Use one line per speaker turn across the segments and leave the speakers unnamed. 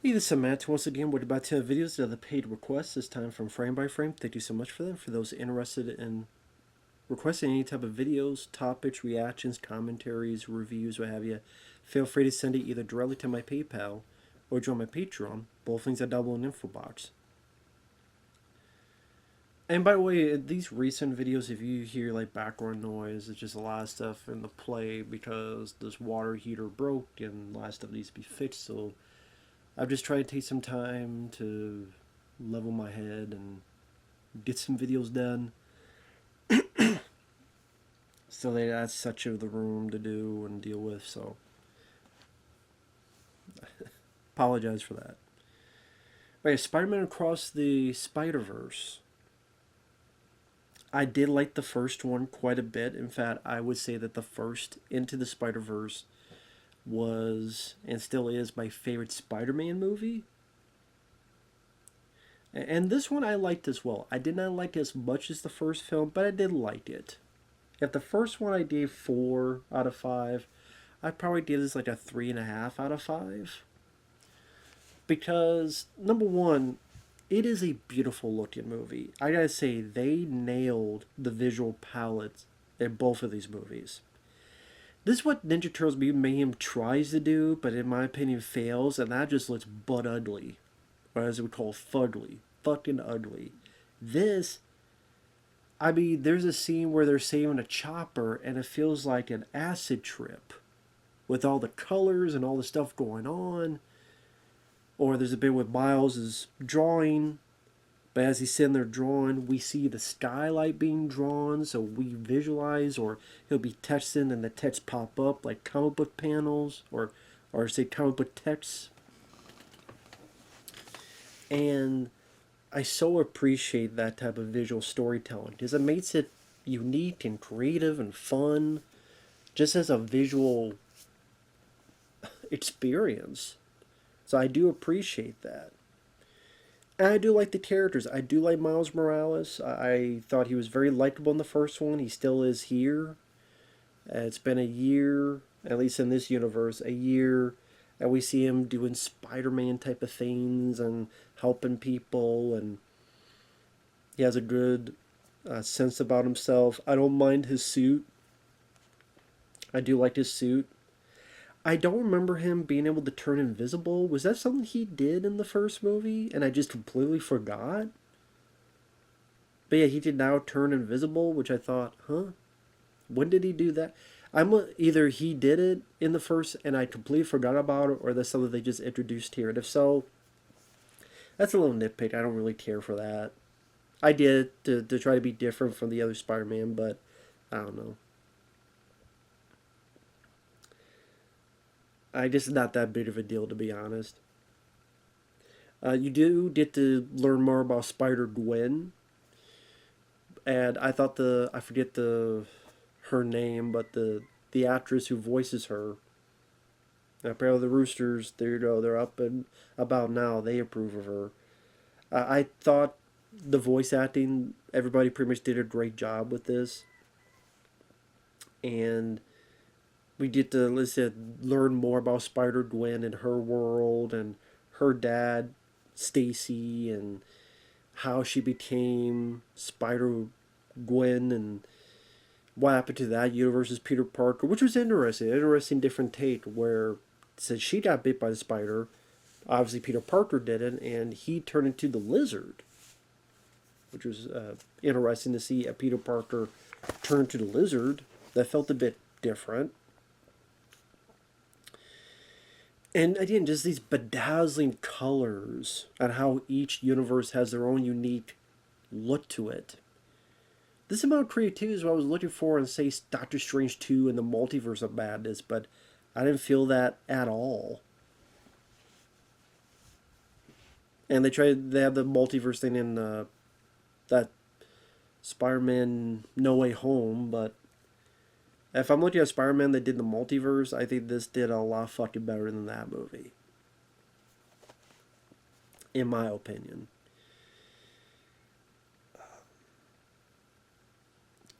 Hey, this is Matt. Once again, with about 10 videos that are the paid requests, this time from Frame by Frame. Thank you so much for them. For those interested in requesting any type of videos, topics, reactions, commentaries, reviews, what have you, feel free to send it either directly to my PayPal or join my Patreon. Both links are double in the info box. And by the way, these recent videos, if you hear like background noise, it's just a lot of stuff in the play because this water heater broke and a lot of stuff needs to be fixed. So I've just tried to take some time to level my head and get some videos done. So that's such of the room to do and deal with, so apologize for that. Right, Spider-Man Across the Spider-Verse. I did like the first one quite a bit. In fact, I would say that the first Into the Spider-Verse was and still is my favorite Spider-Man movie. And this one I liked as well. I did not like it as much as the first film, but I did like it. If the first one I gave 4 out of 5, I probably give this like a 3.5 out of 5. Because, number one, it is a beautiful looking movie. I gotta say, they nailed the visual palette in both of these movies. This is what Ninja Turtles Mutant Mayhem tries to do, but in my opinion fails, and that just looks butt ugly. Or as we call fugly. Fucking ugly. This, I mean, there's a scene where they're saving a chopper, and it feels like an acid trip. With all the colors and all the stuff going on. Or there's a bit with Miles is drawing, but as he's sitting there drawing, we see the skylight being drawn, so we visualize, or he'll be texting and the text pop up like comic book panels, or say comic book text. And I so appreciate that type of visual storytelling because it makes it unique and creative and fun, just as a visual experience. So I do appreciate that. And I do like the characters. I do like Miles Morales. I thought he was very likable in the first one. He still is here. It's been a year, at least in this universe, a year, and we see him doing Spider-Man type of things and helping people, and he has a good sense about himself. I don't mind his suit. I do like his suit. I don't remember him being able to turn invisible. Was that something he did in the first movie and I just completely forgot? But yeah, he did now turn invisible, which I thought, huh? When did he do that? Either he did it in the first and I completely forgot about it, or that's something they just introduced here. And if so, that's a little nitpick. I don't really care for that. I did it to try to be different from the other Spider-Man, but I don't know. I just not that big of a deal, to be honest. You do get to learn more about Spider Gwen, and I thought I forget her name, but the actress who voices her. Apparently, the Roosters, there you go, they're up and about now. They approve of her. I thought the voice acting, everybody pretty much did a great job with this, and we get to, let's say, learn more about Spider Gwen and her world and her dad, Stacy, and how she became Spider Gwen and what happened to that universe as Peter Parker, which was interesting. Interesting different take where since she got bit by the spider, obviously Peter Parker didn't, and he turned into the lizard, which was interesting to see a Peter Parker turn to the lizard. That felt a bit different. And again, just these bedazzling colors and how each universe has their own unique look to it. This amount of creativity is what I was looking for in, say, Doctor Strange 2 and the Multiverse of Madness, but I didn't feel that at all. And they have the multiverse thing in that Spider-Man No Way Home, but if I'm looking at Spider-Man that did the multiverse, I think this did a lot fucking better than that movie. In my opinion.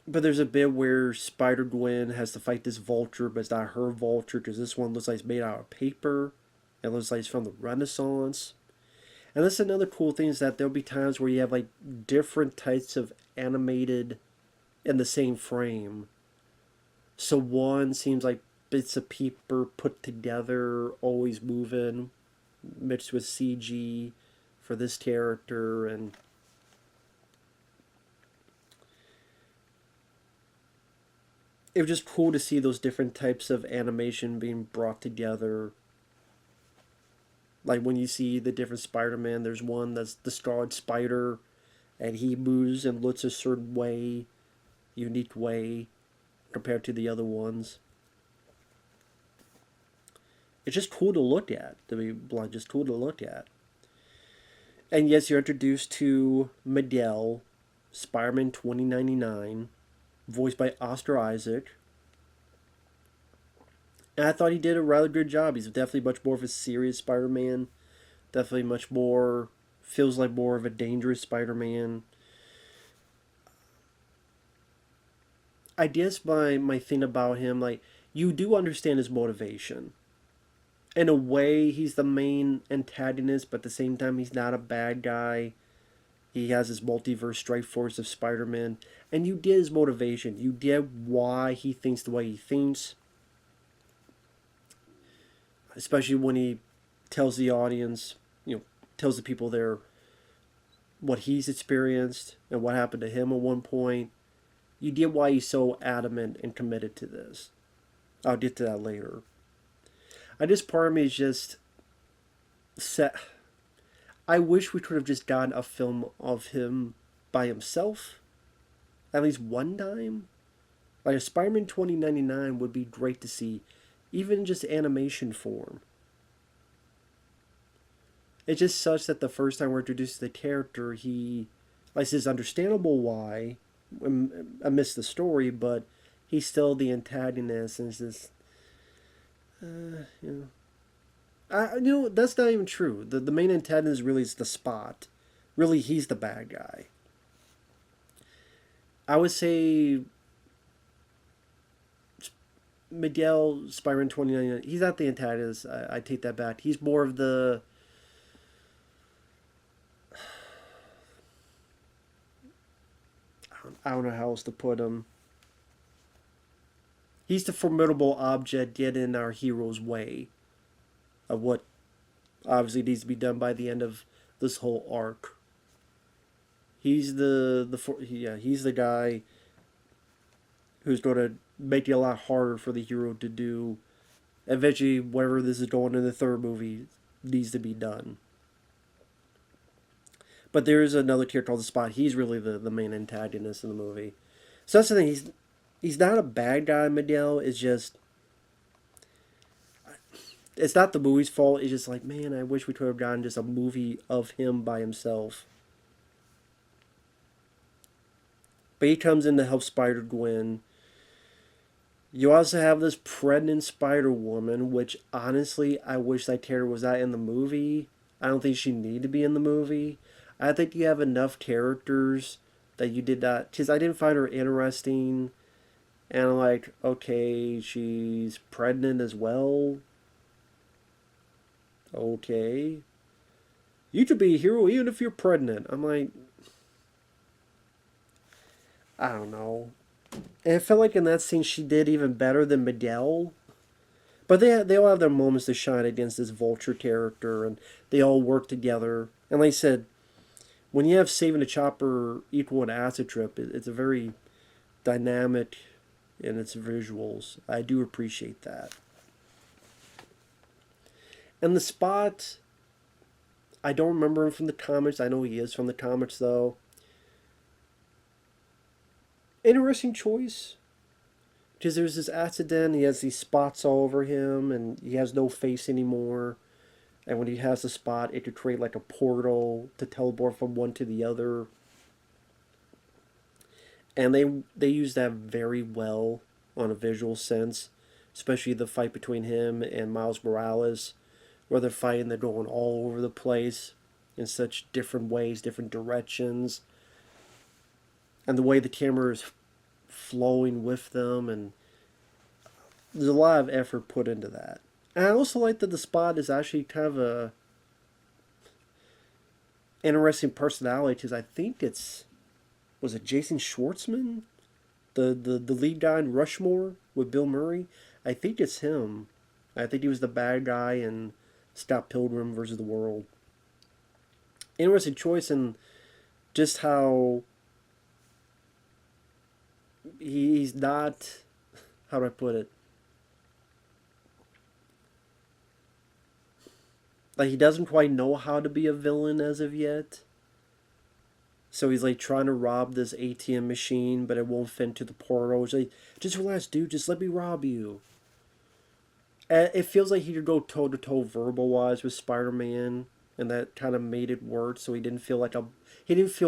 But there's a bit where Spider-Gwen has to fight this vulture, but it's not her vulture, because this one looks like it's made out of paper. It looks like it's from the Renaissance. And that's another cool thing is that there'll be times where you have like different types of animated in the same frame. So one seems like bits of paper put together, always moving, mixed with CG for this character, and it was just cool to see those different types of animation being brought together. Like when you see the different Spider-Man, there's one that's the Scarlet Spider, and he moves and looks a certain way, unique way, compared to the other ones. It's just cool to look at, to be blunt, just cool to look at. And yes, you're introduced to Miguel, Spider-Man 2099, voiced by Oscar Isaac. And I thought he did a rather good job. He's definitely much more of a serious Spider-Man. Definitely much more, feels like more of a dangerous Spider-Man. I guess my thing about him, like, you do understand his motivation. In a way, he's the main antagonist, but at the same time, he's not a bad guy. He has his multiverse strike force of Spider-Man. And you get his motivation. You get why he thinks the way he thinks. Especially when he tells the audience, tells the people there what he's experienced and what happened to him at one point. You get why he's so adamant and committed to this. I'll get to that later. I just, part of me is just set. I wish we could have just gotten a film of him by himself, at least one time. Like a Spider-Man 2099 would be great to see, even in just animation form. It's just such that the first time we're introduced to the character, he, like, it's understandable why, amidst the story, but he's still the antagonist, and it's just, that's not even true. The main antagonist really is the Spot. Really, he's the bad guy. I would say Miguel, Spider-Man 2099, he's not the antagonist. I take that back. He's more of the... I don't know how else to put him. He's the formidable object getting in our hero's way of what obviously needs to be done by the end of this whole arc. He's he's the guy who's going to make it a lot harder for the hero to do. Eventually, whatever this is going in the third movie needs to be done. But there is another character called the Spot. He's really the main antagonist in the movie. So that's the thing. He's not a bad guy, Miguel. It's just... It's not the movie's fault. It's just like, man, I wish we could have gotten just a movie of him by himself. But he comes in to help Spider-Gwen. You also have this pregnant Spider-Woman, which honestly, I wish that character was not in the movie. I don't think she needed to be in the movie. I think you have enough characters that you did not... Because I didn't find her interesting. And I'm like, okay, she's pregnant as well. Okay. You could be a hero even if you're pregnant. I'm like... I don't know. And it felt like in that scene she did even better than Miguel. But they all have their moments to shine against this Vulture character. And they all work together. And like I said... When you have Saving the Chopper equal an acid trip, it's a very dynamic in its visuals. I do appreciate that. And the Spot, I don't remember him from the comics. I know he is from the comics, though. Interesting choice. Because there's this accident, he has these spots all over him, and he has no face anymore. And when he has the Spot, it could create like a portal to teleport from one to the other. And they use that very well on a visual sense. Especially the fight between him and Miles Morales. Where they're fighting, they're going all over the place. In such different ways, different directions. And the way the camera is flowing with them. And there's a lot of effort put into that. And I also like that the Spot is actually kind of a interesting personality because I think it's was it Jason Schwartzman, the lead guy in Rushmore with Bill Murray. I think it's him. I think he was the bad guy in Scott Pilgrim versus the World. Interesting choice and just how he's not. How do I put it? Like he doesn't quite know how to be a villain as of yet. So he's like trying to rob this ATM machine, but it won't fit into the portal. He's like, just relax, dude. Just let me rob you. And it feels like he could go toe to toe verbal wise with Spider Man, and that kind of made it work. So he didn't feel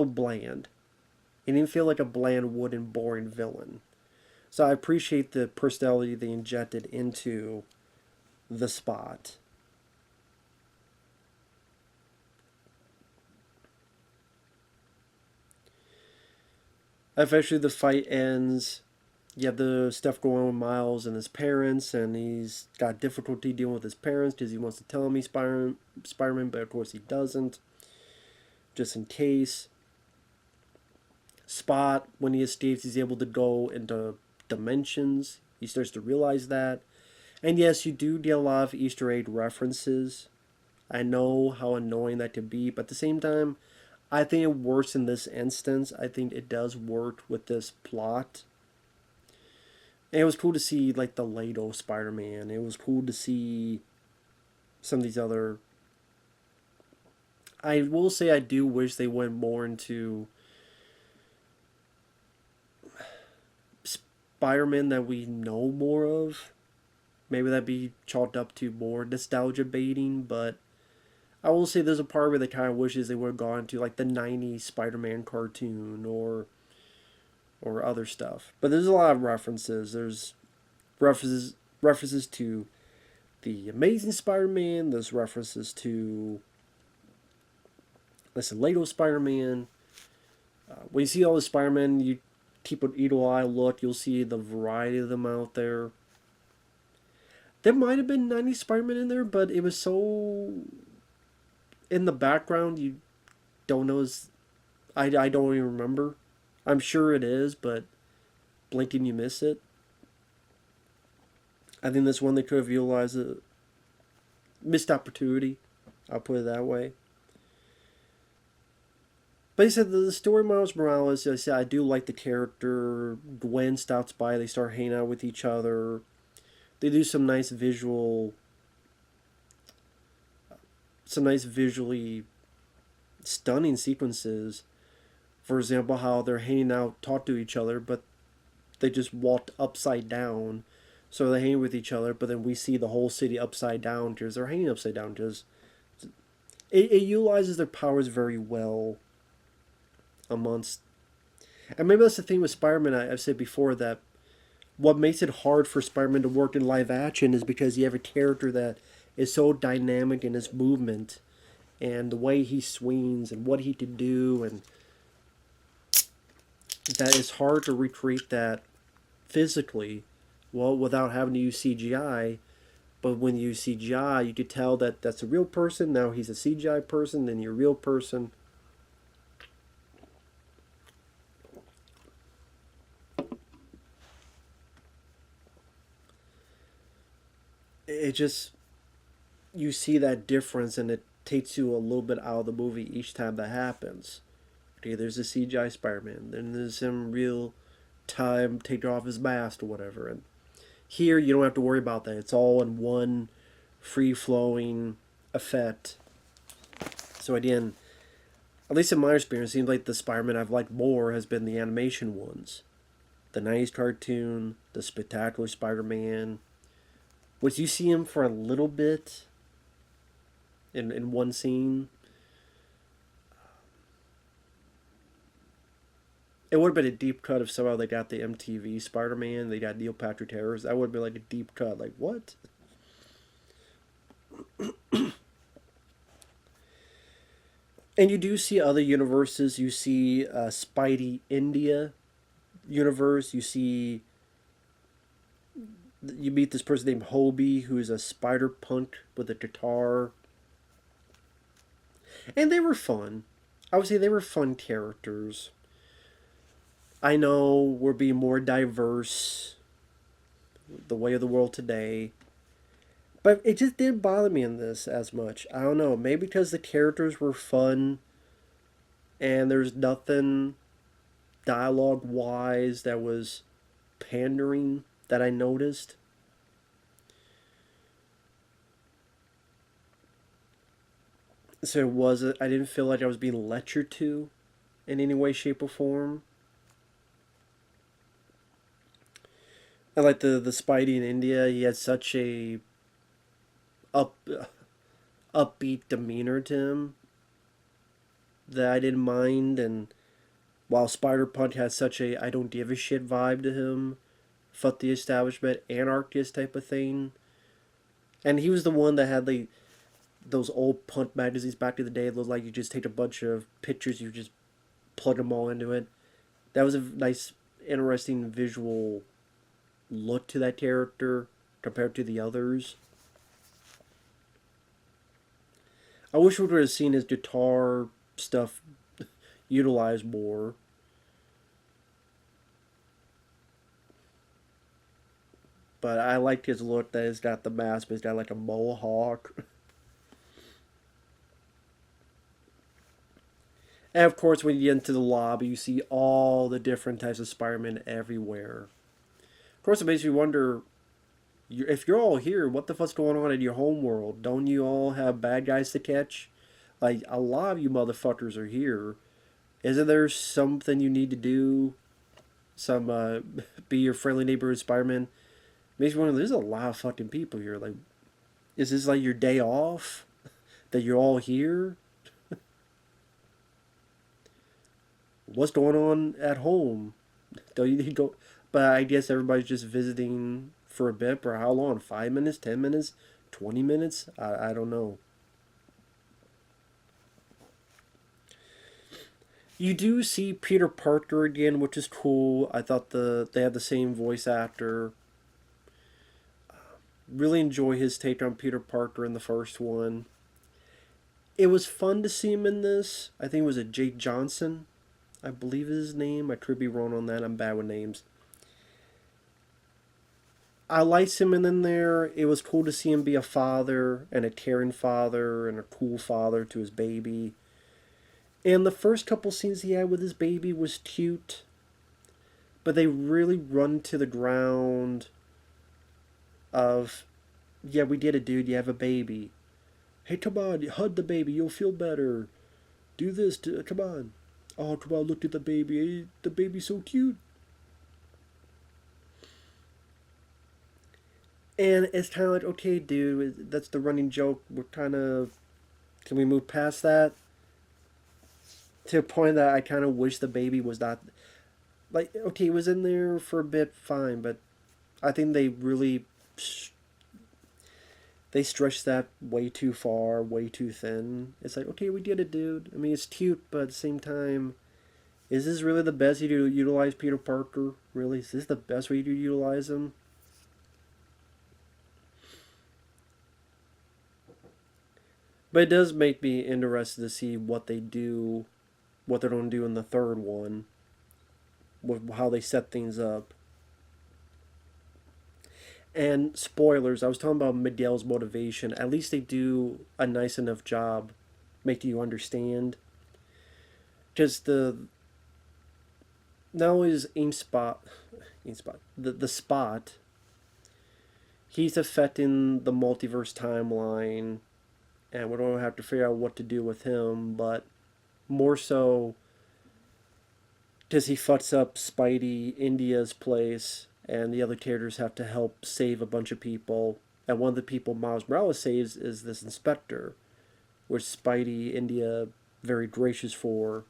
bland. He didn't feel like a bland, wooden, boring villain. So I appreciate the personality they injected into the Spot. Eventually, the fight ends. You have the stuff going on with Miles and his parents, and he's got difficulty dealing with his parents because he wants to tell him he's Spider-Man, but of course he doesn't, just in case. Spot, when he escapes, he's able to go into dimensions. He starts to realize that. And yes, you do get a lot of Easter egg references. I know how annoying that can be, but at the same time, I think it works in this instance. I think it does work with this plot. And it was cool to see like the Lego Spider-Man. It was cool to see some of these other. I will say I do wish they went more into Spider-Man that we know more of. Maybe that'd be chalked up to more nostalgia baiting, but I will say there's a part where they kind of wishes they would have gone to like the '90s Spider-Man cartoon or other stuff. But there's a lot of references. There's references to the Amazing Spider-Man. There's references to listen Lego Spider-Man. When you see all the Spider-Man, you keep an eagle eye look. You'll see the variety of them out there. There might have been '90s Spider-Man in there, but it was so in the background you don't know. I don't even remember. I'm sure it is, but blinking you miss it. I think that's one they could have utilized a missed opportunity. I'll put it that way. But he said the story Miles Morales, I said I do like the character. Gwen stops by, they start hanging out with each other. They do some nice visually stunning sequences. For example, how they're hanging out, talk to each other, but they just walked upside down. So they hang with each other, but then we see the whole city upside down because they're hanging upside down. Because it utilizes their powers very well amongst. And maybe that's the thing with Spider-Man. I've said before that what makes it hard for Spider-Man to work in live action is because you have a character that is so dynamic in his movement and the way he swings and what he can do, and that is hard to recreate that physically, well, without having to use CGI. But when you use CGI, you could tell that that's a real person. Now he's a CGI person, then you're a real person. It just, you see that difference, and it takes you a little bit out of the movie each time that happens. Okay, there's a CGI Spider-Man, then there's some real time taking off his mask or whatever. And here, you don't have to worry about that. It's all in one free-flowing effect. So again, at least in my experience, it seems like the Spider-Man I've liked more has been the animation ones. The '90s cartoon, the Spectacular Spider-Man, which you see him for a little bit in one scene. It would have been a deep cut if somehow they got the MTV Spider-Man, they got Neil Patrick Harris. That would have been like a deep cut. Like, what? And you do see other universes. You see Spidey India universe. You see you meet this person named Hobie, who's a spider punk with a guitar, and they were fun. I would say they were fun characters. I know we're being more diverse, the way of the world today, but it just didn't bother me in this as much. I don't know, maybe because the characters were fun and there's nothing dialogue wise that was pandering that I noticed. So it wasn't. I didn't feel like I was being lectured to, in any way, shape, or form. And like the Spidey in India, he had such a up upbeat demeanor to him that I didn't mind. And while Spider Punk had such a I don't give a shit vibe to him, fuck the establishment, anarchist type of thing. And he was the one that had like those old punk magazines back in the day. It looked like you just take a bunch of pictures, you just plug them all into it. That was a nice, interesting visual look to that character compared to the others. I wish we would have seen his guitar stuff utilized more. But I liked his look that he's got the mask, but he's got like a mohawk. And of course, when you get into the lobby, you see all the different types of Spider-Man everywhere. Of course, it makes you wonder, if you're all here, what the fuck's going on in your home world? Don't you all have bad guys to catch? Like, a lot of you motherfuckers are here. Isn't there something you need to do? Some, be your friendly neighborhood Spider-Man? Makes me wonder, there's a lot of fucking people here. Like, is this like your day off? That you're all here? What's going on at home? Don't you need to go? But I guess everybody's just visiting for a bit. For how long? 5 minutes? 10 minutes? 20 minutes? I don't know. You do see Peter Parker again, which is cool. I thought they had the same voice actor. Really enjoy his take on Peter Parker in the first one. It was fun to see him in this. I think it was a Jake Johnson, I believe is his name. I could be wrong on that. I'm bad with names. I liked him in there. It was cool to see him be a father and a caring father and a cool father to his baby. And the first couple scenes he had with his baby was cute, but they really run to the ground of, yeah, we did it, dude. You have a baby. Hey, come on, hug the baby. You'll feel better. Do this. Come on. Oh, come on, look at the baby. Hey, the baby's so cute. And it's kind of like, okay, dude, that's the running joke. We're kind of, can we move past that? To a point that I kind of wish the baby was not, like, okay, it was in there for a bit, fine, but I think they stretched that way too far, way too thin. It's like, okay, we did it, dude. I mean, it's cute, but at the same time, is this really the best way to utilize Peter Parker? Really? Is this the best way to utilize him? But it does make me interested to see what they do, what they're going to do in the third one, with how they set things up. And spoilers, I was talking about Miguel's motivation. At least they do a nice enough job making you understand. Just the not only is the spot, he's affecting the multiverse timeline, and we don't have to figure out what to do with him, but more so because he fucks up Spidey India's place, and the other characters have to help save a bunch of people. And one of the people Miles Morales saves is this inspector, which Spidey India very gracious for.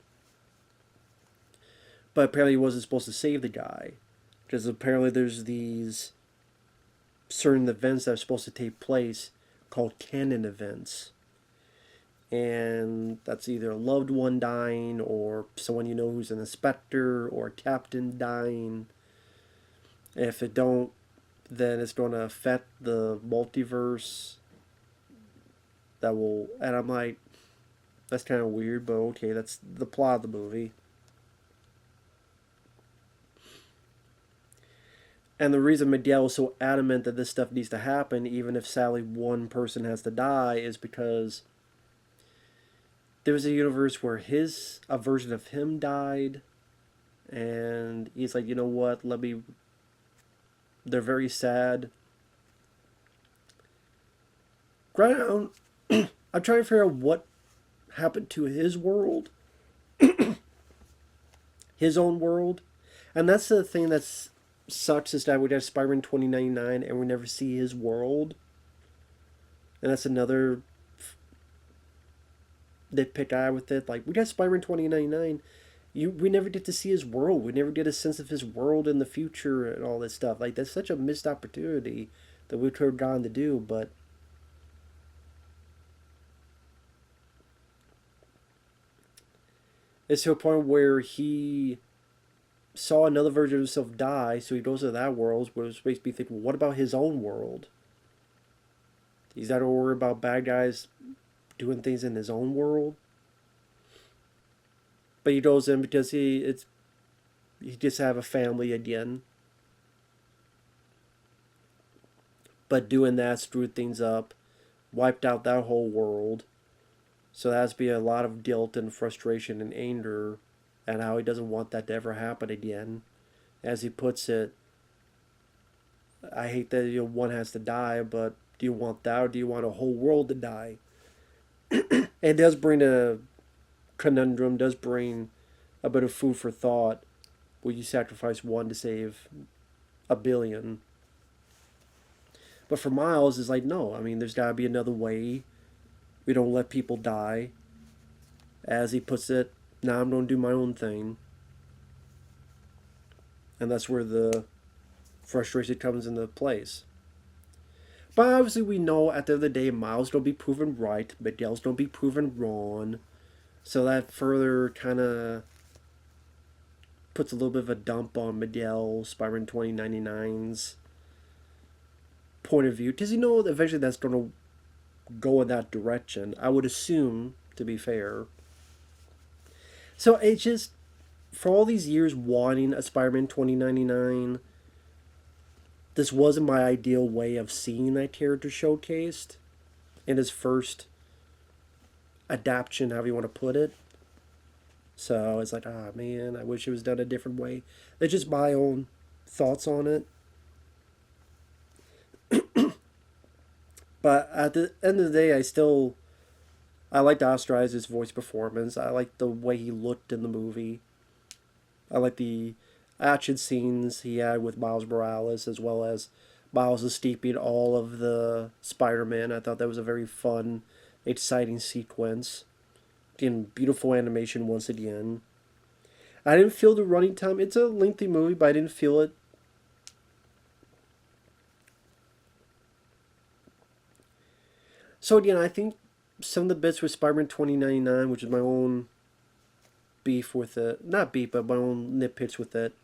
But apparently he wasn't supposed to save the guy, because apparently there's these certain events that are supposed to take place called canon events. And that's either a loved one dying, or someone you know who's an inspector, or a captain dying. And if it don't then it's going to affect the multiverse. That will, and I'm like, that's kind of weird, but okay, that's the plot of the movie. And the reason Miguel is so adamant that this stuff needs to happen, even if sadly one person has to die, is because there's a universe where a version of him died, and he's like, you know what? They're very sad. I'm trying to figure out what happened to his world, his own world, and that's the thing that's sucks is that we got Spider-Man 2099 and we never see his world. And that's another nitpick I have with it. Like, we got Spider-Man 2099. We never get to see his world. We never get a sense of his world in the future and all this stuff. Like, that's such a missed opportunity that we could have gone to do, but it's to a point where he saw another version of himself die, so he goes to that world, which makes me think, well, what about his own world? He's not worried about bad guys doing things in his own world. But he goes in because he just have a family again. But doing that screwed things up, wiped out that whole world. So that has to be a lot of guilt and frustration and anger, and how he doesn't want that to ever happen again. As he puts it, I hate that one has to die, but do you want that, or do you want a whole world to die? It does bring a conundrum, does bring a bit of food for thought. Will you sacrifice one to save a billion? But for Miles, it's like, no. I mean, there's got to be another way. We don't let people die. As he puts it, now I'm going to do my own thing. And that's where the frustration comes into place. But obviously we know at the end of the day, Miles don't be proven right, Miguel's don't be proven wrong. So that further kind of puts a little bit of a dump on Miguel, Spider-Man 2099's point of view. Because you know eventually that's going to go in that direction, I would assume, to be fair. So it's just, for all these years wanting a Spider-Man 2099, this wasn't my ideal way of seeing that character showcased in his first adaptation, however you want to put it. So it's like, ah, man, I wish it was done a different way. That's just my own thoughts on it. But at the end of the day, I liked Oscar Isaac's voice performance. I liked the way he looked in the movie. I like the action scenes he had with Miles Morales, as well as Miles escaping all of the Spider-Man. I thought that was a very fun, exciting sequence. Again, beautiful animation once again. I didn't feel the running time. It's a lengthy movie, but I didn't feel it. So again, I think some of the bits with Spider-Man 2099, which is my own beef with it. Not beef, but my own nitpicks with it.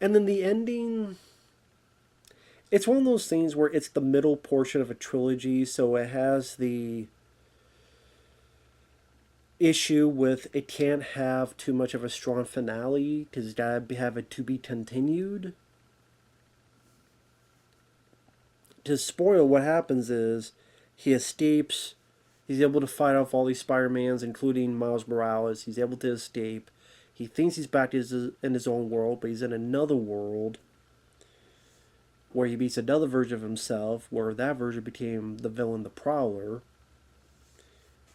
And then the ending, it's one of those things where it's the middle portion of a trilogy, so it has the issue with it can't have too much of a strong finale because it's got to have it to be continued. To spoil, what happens is he escapes. He's able to fight off all these Spider-Mans, including Miles Morales. He's able to escape. He thinks he's back in his own world, but he's in another world where he meets another version of himself, where that version became the villain, the Prowler.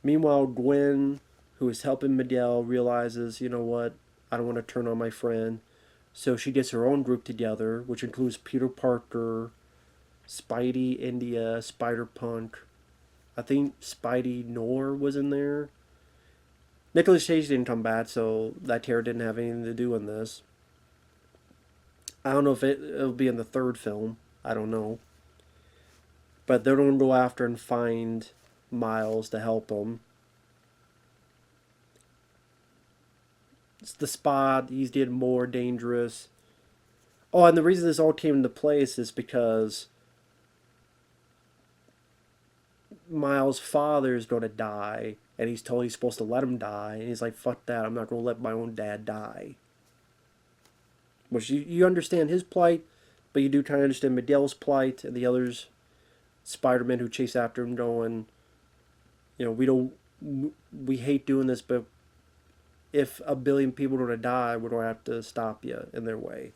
Meanwhile, Gwen, who is helping Miguel, realizes, you know what, I don't want to turn on my friend. So she gets her own group together, which includes Peter Parker, Spidey, India, Spider-Punk. I think Spidey Noir was in there. Nicolas Cage didn't come back, so that character didn't have anything to do in this. I don't know if it'll be in the third film. I don't know. But they're going to go after and find Miles to help him. It's the Spot. He's getting more dangerous. Oh, and the reason this all came into place is because Miles' father is going to die, and he's told he's supposed to let him die, and he's like, fuck that, I'm not going to let my own dad die. Which you understand his plight, but you do kind of understand Miguel's plight and the others, Spider-Man who chase after him going, we hate doing this, but if a billion people are going to die, we're going to have to stop you in their way.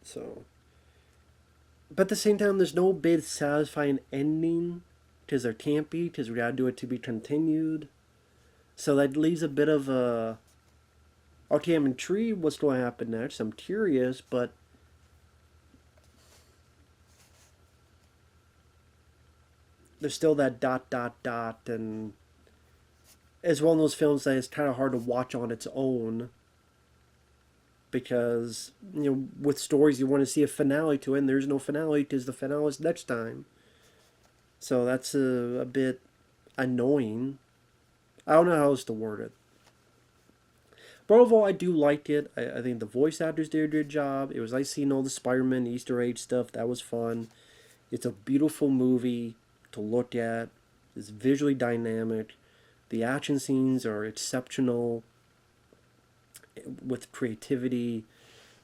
So, but at the same time, there's no big satisfying ending, because there can't be, because we gotta do it to be continued. So that leaves a bit of a, okay, I'm intrigued what's going to happen next. I'm curious, but there's still that dot dot dot, and it's one of those films that is kind of hard to watch on its own, because with stories you want to see a finale to it, and there's no finale because the finale is next time. So that's a bit annoying. I don't know how else to word it. But overall, I do like it. I think the voice actors did a good job. It was nice seeing all the Spider-Man Easter egg stuff. That was fun. It's a beautiful movie to look at. It's visually dynamic. The action scenes are exceptional with creativity.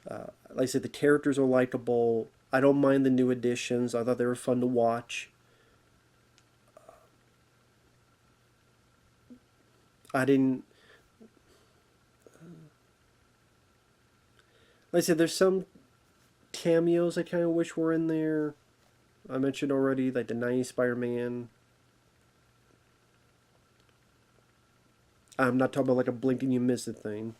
Like I said, the characters are likable. I don't mind the new additions. I thought they were fun to watch. I didn't. Like I said, there's some cameos I kind of wish were in there. I mentioned already, like the 90s Spider-Man. I'm not talking about like a blink and you miss it thing.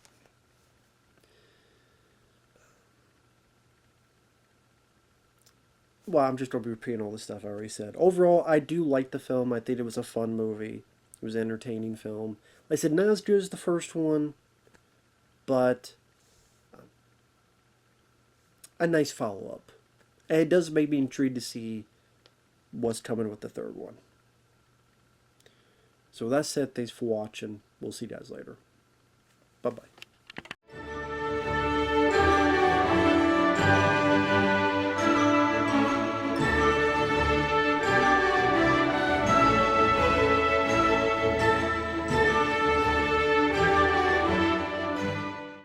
Well, I'm just going to be repeating all the stuff I already said. Overall, I do like the film. I think it was a fun movie. It was an entertaining film. Like I said, not as good as the first one, but a nice follow-up. And it does make me intrigued to see what's coming with the third one. So with that said, thanks for watching. We'll see you guys later. Bye-bye.